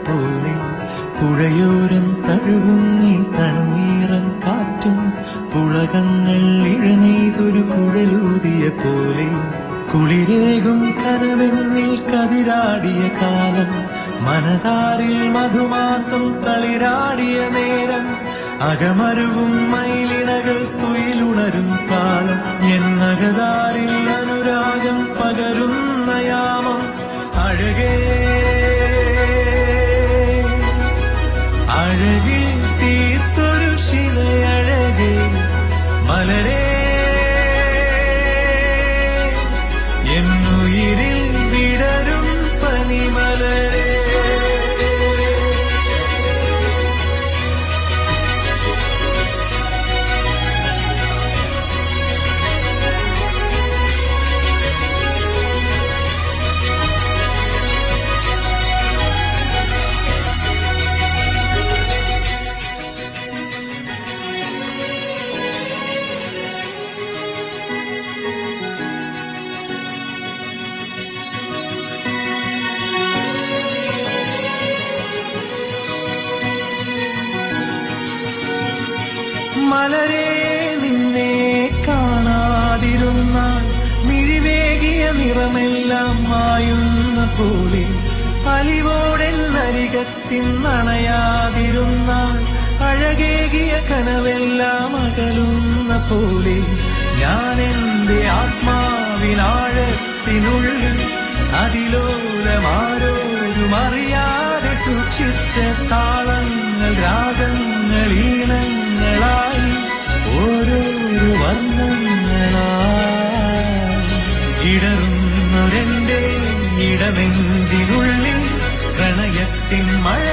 പോലെ പുഴയോരം തഴുകുന്നീ തണ്ണീറൻ കാറ്റും പുളകങ്ങൾ ഇഴനീതൊരു കുഴലൂതിയ പോലെ കുളിരേകും കനവെന്നിൽ കതിരാടിയ കാലം മനതാരിൽ മധുമാസം തളിരാടിയ നേരം അകമരുവും മയിലിണകൾ തുയിലുണരും കാലം എന്നകതാരിൽ അനുരാഗം പകരുന്ന യാമം അഴകേ അഴകിൽ തീർത്തൊരു ശിലയഴകേ മലരേ എന്നുയിരിൽ വിടരും പനിമലരേ മലരേ നിന്നെ കാണാതിരുന്നാൽ മിഴിവേകിയ നിറമെല്ലാം മായുന്ന പോലെ അലിവോടെന്നരികത്തിന്നണയാതിരുന്നാൽ അഴകേകിയ കനവെല്ലാം അകലുന്ന പോലെ ഞാൻ എന്റെ ആത്മാവിനാഴത്തിനുള്ളിൽ അതിലോലമാരോരും അറിയാതെ സൂക്ഷിച്ച താളങ്ങൾ രാഗങ്ങൾ ഈണങ്ങളായി ഓരോരോ വർണ്ണങ്ങളായി ഇടറുന്നൊരെന്റെ ഇടവെഞ്ചിനുള്ളിൽ പ്രണയത്തിൻ മഴ